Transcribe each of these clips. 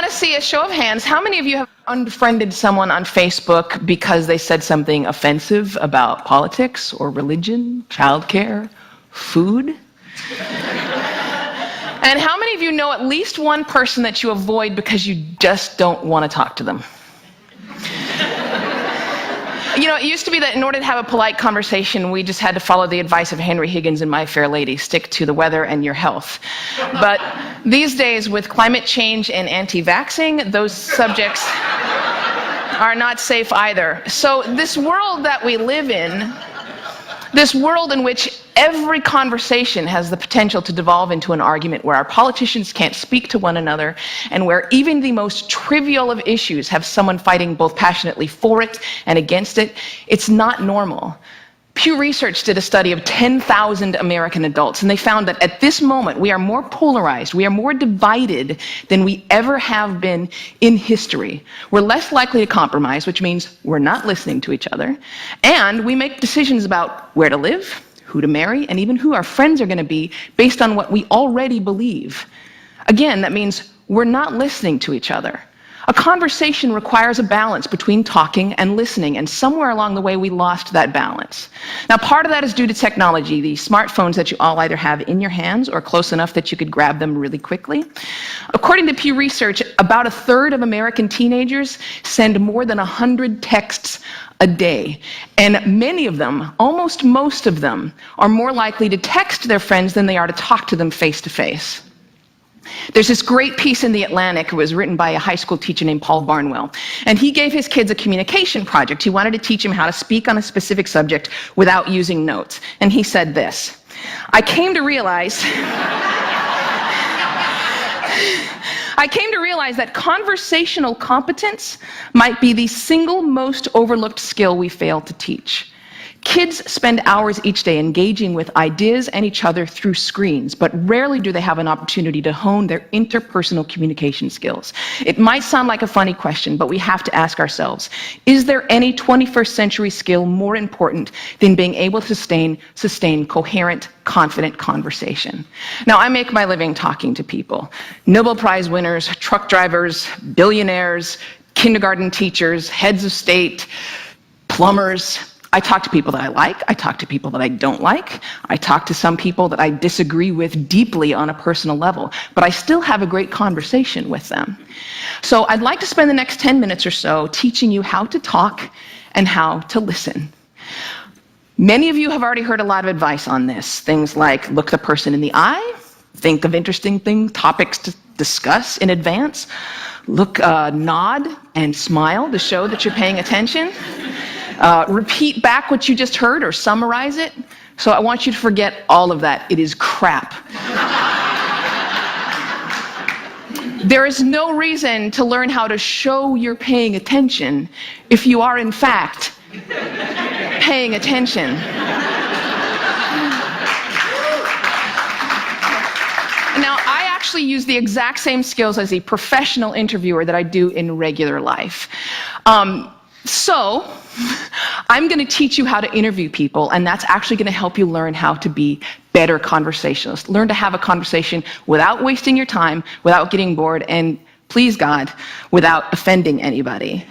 want to see a show of hands. How many of you have unfriended someone on Facebook because they said something offensive about politics or religion, childcare, food? And how many of you know at least one person that you avoid because you just don't want to talk to them? You know, it used to be that in order to have a polite conversation, we just had to follow the advice of Henry Higgins in My Fair Lady, stick to the weather and your health. But these days, with climate change and anti-vaxxing, those subjects are not safe either. So this world that we live in, this world in which every conversation has the potential to devolve into an argument, where our politicians can't speak to one another, and where even the most trivial of issues have someone fighting both passionately for it and against it, it's not normal. Pew Research did a study of 10,000 American adults, and they found that at this moment we are more polarized, we are more divided than we ever have been in history. We're less likely to compromise, which means we're not listening to each other, and we make decisions about where to live, who to marry, and even who our friends are going to be based on what we already believe. Again, that means we're not listening to each other. A conversation requires a balance between talking and listening, and somewhere along the way we lost that balance. Now, part of that is due to technology, the smartphones that you all either have in your hands or close enough that you could grab them really quickly. According to Pew Research, about a third of American teenagers send more than 100 texts a day, and many of them, almost most of them, are more likely to text their friends than they are to talk to them face to face. There's this great piece in The Atlantic. It was written by a high school teacher named Paul Barnwell, and he gave his kids a communication project. He wanted to teach them how to speak on a specific subject without using notes, and he said this: I came to realize that conversational competence might be the single most overlooked skill we fail to teach. Kids spend hours each day engaging with ideas and each other through screens, but rarely do they have an opportunity to hone their interpersonal communication skills. It might sound like a funny question, but we have to ask ourselves, is there any 21st century skill more important than being able to sustain coherent, confident conversation? Now, I make my living talking to people. Nobel Prize winners, truck drivers, billionaires, kindergarten teachers, heads of state, plumbers. I talk to people that I like, I talk to people that I don't like, I talk to some people that I disagree with deeply on a personal level, but I still have a great conversation with them. So I'd like to spend the next 10 minutes or so teaching you how to talk and how to listen. Many of you have already heard a lot of advice on this. Things like look the person in the eye, think of interesting topics to discuss in advance, nod and smile to show that you're paying attention. Repeat back what you just heard or summarize it. So I want you to forget all of that. It is crap. There is no reason to learn how to show you're paying attention if you are, in fact, paying attention. Now, I actually use the exact same skills as a professional interviewer that I do in regular life. So I'm going to teach you how to interview people, and that's actually going to help you learn how to be better conversationalists. Learn to have a conversation without wasting your time, without getting bored, and please God, without offending anybody.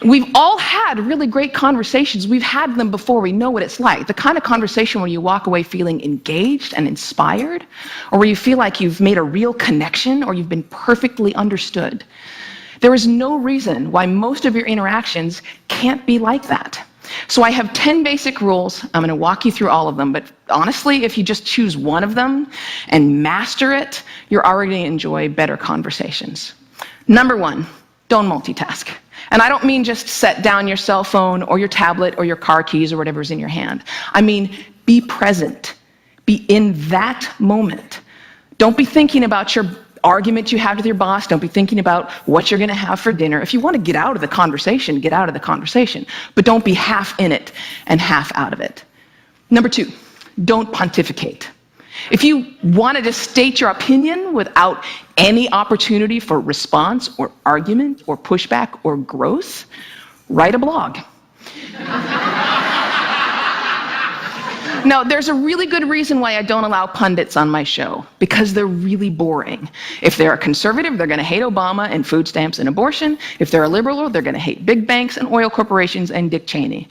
We've all had really great conversations. We've had them before. We know what it's like. The kind of conversation where you walk away feeling engaged and inspired, or where you feel like you've made a real connection, or you've been perfectly understood. There is no reason why most of your interactions can't be like that. So I have 10 basic rules. I'm going to walk you through all of them, but honestly, if you just choose one of them and master it, you're already going to enjoy better conversations. Number one, don't multitask. And I don't mean just set down your cell phone or your tablet or your car keys or whatever's in your hand. I mean, be present. Be in that moment. Don't be thinking about your argument you have with your boss. Don't be thinking about what you're going to have for dinner. If you want to get out of the conversation, get out of the conversation. But don't be half in it and half out of it. Number two, don't pontificate. If you wanted to state your opinion without any opportunity for response or argument or pushback or growth, write a blog. No, there's a really good reason why I don't allow pundits on my show, because they're really boring. If they're a conservative, they're going to hate Obama and food stamps and abortion. If they're a liberal, they're going to hate big banks and oil corporations and Dick Cheney.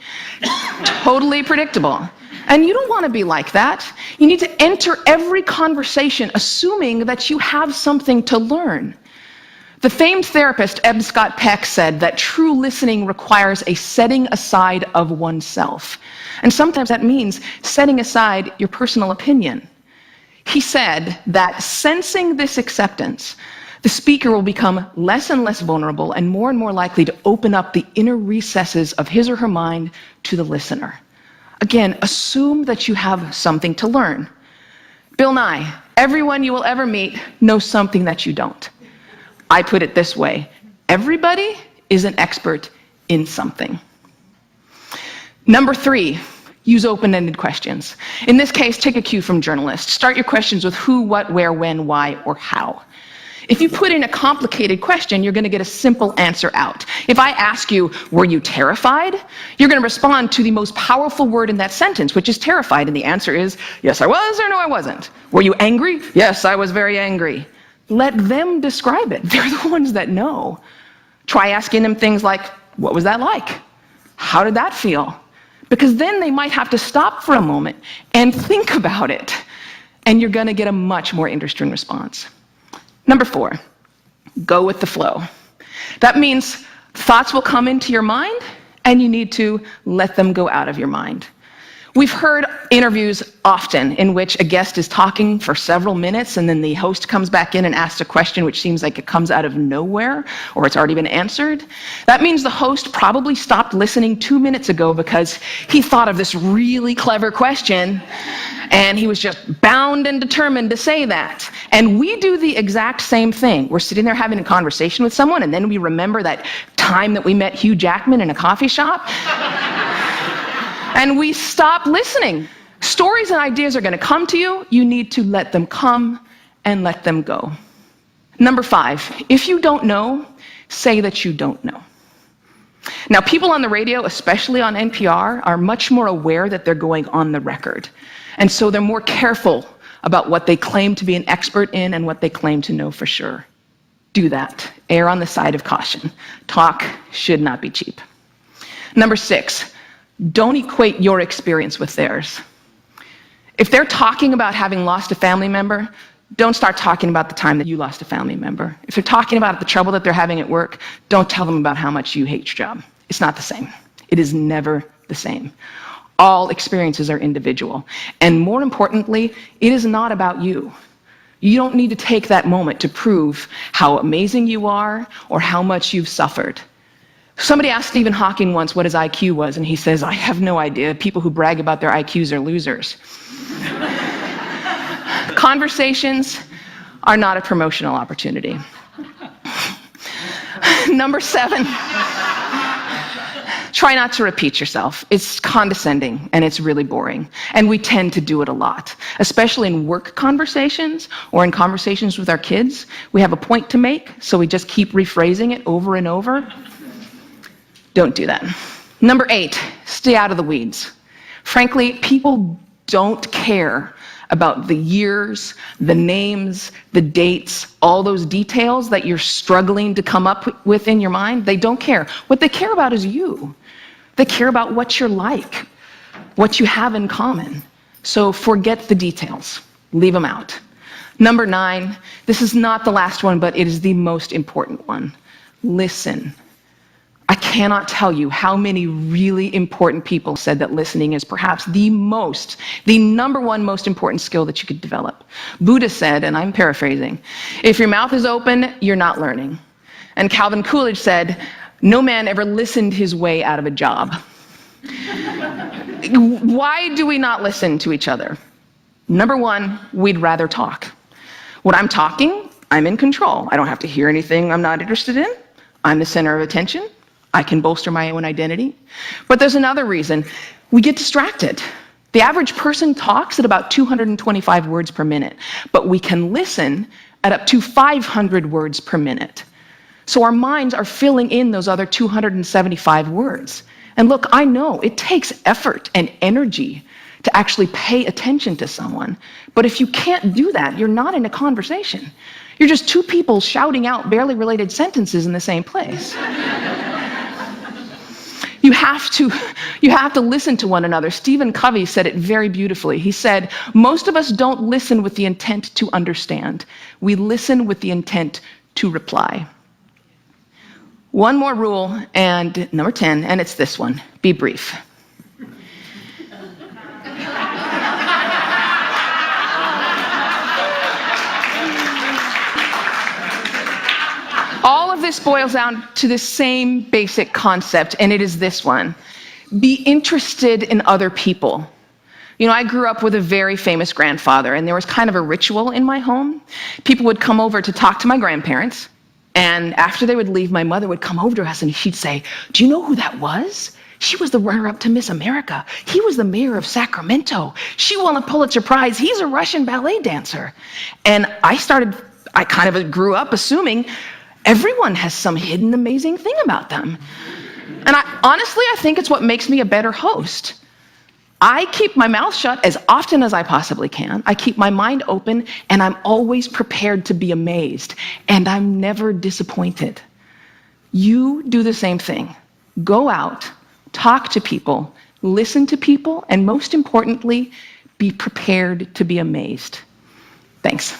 Totally predictable. And you don't want to be like that. You need to enter every conversation assuming that you have something to learn. The famed therapist Eb Scott Peck said that true listening requires a setting aside of oneself. And sometimes that means setting aside your personal opinion. He said that sensing this acceptance, the speaker will become less and less vulnerable and more likely to open up the inner recesses of his or her mind to the listener. Again, assume that you have something to learn. Bill Nye, everyone you will ever meet knows something that you don't. I put it this way: everybody is an expert in something. Number 3, use open-ended questions. In this case, take a cue from journalists. Start your questions with who, what, where, when, why, or how. If you put in a complicated question, you're going to get a simple answer out. If I ask you, were you terrified? You're going to respond to the most powerful word in that sentence, which is terrified, and the answer is, yes, I was, or no, I wasn't. Were you angry? Yes, I was very angry. Let them describe it. They're the ones that know. Try asking them things like, what was that like? How did that feel? Because then they might have to stop for a moment and think about it, and you're going to get a much more interesting response. Number 4, go with the flow. That means thoughts will come into your mind, and you need to let them go out of your mind. We've heard interviews often in which a guest is talking for several minutes and then the host comes back in and asks a question which seems like it comes out of nowhere or it's already been answered. That means the host probably stopped listening 2 minutes ago because he thought of this really clever question and he was just bound and determined to say that. And we do the exact same thing. We're sitting there having a conversation with someone and then we remember that time that we met Hugh Jackman in a coffee shop. And we stop listening. Stories and ideas are going to come to you. You need to let them come and let them go. Number 5, if you don't know, say that you don't know. Now, people on the radio, especially on NPR, are much more aware that they're going on the record. And so they're more careful about what they claim to be an expert in and what they claim to know for sure. Do that. Err on the side of caution. Talk should not be cheap. Number 6, don't equate your experience with theirs. If they're talking about having lost a family member, don't start talking about the time that you lost a family member. If they're talking about the trouble that they're having at work, don't tell them about how much you hate your job. It's not the same. It is never the same. All experiences are individual. And more importantly, it is not about you. You don't need to take that moment to prove how amazing you are or how much you've suffered. Somebody asked Stephen Hawking once what his IQ was, and he says, I have no idea. People who brag about their IQs are losers. Conversations are not a promotional opportunity. Number 7, try not to repeat yourself. It's condescending, and it's really boring. And we tend to do it a lot, especially in work conversations or in conversations with our kids. We have a point to make, so we just keep rephrasing it over and over. Don't do that. Number 8, stay out of the weeds. Frankly, people don't care about the years, the names, the dates, all those details that you're struggling to come up with in your mind. They don't care. What they care about is you. They care about what you're like, what you have in common. So forget the details. Leave them out. Number 9, this is not the last one, but it is the most important one. Listen. I cannot tell you how many really important people said that listening is perhaps the number one most important skill that you could develop. Buddha said, and I'm paraphrasing, if your mouth is open, you're not learning. And Calvin Coolidge said, no man ever listened his way out of a job. Why do we not listen to each other? Number 1, we'd rather talk. When I'm talking, I'm in control. I don't have to hear anything I'm not interested in. I'm the center of attention. I can bolster my own identity. But there's another reason. We get distracted. The average person talks at about 225 words per minute, but we can listen at up to 500 words per minute. So our minds are filling in those other 275 words. And look, I know it takes effort and energy to actually pay attention to someone. But if you can't do that, you're not in a conversation. You're just two people shouting out barely related sentences in the same place. You have to listen to one another. Stephen Covey said it very beautifully. He said, most of us don't listen with the intent to understand. We listen with the intent to reply. One more rule, and number 10, and it's this one: be brief. All of this boils down to the same basic concept, and it is this one: be interested in other people. You know, I grew up with a very famous grandfather, and there was kind of a ritual in my home. People would come over to talk to my grandparents, and after they would leave, my mother would come over to us and she'd say, "Do you know who that was? She was the runner-up to Miss America. He was the mayor of Sacramento. She won a Pulitzer Prize. He's a Russian ballet dancer." And I kind of grew up assuming everyone has some hidden amazing thing about them. And honestly, I think it's what makes me a better host. I keep my mouth shut as often as I possibly can. I keep my mind open, and I'm always prepared to be amazed. And I'm never disappointed. You do the same thing. Go out, talk to people, listen to people, and most importantly, be prepared to be amazed. Thanks.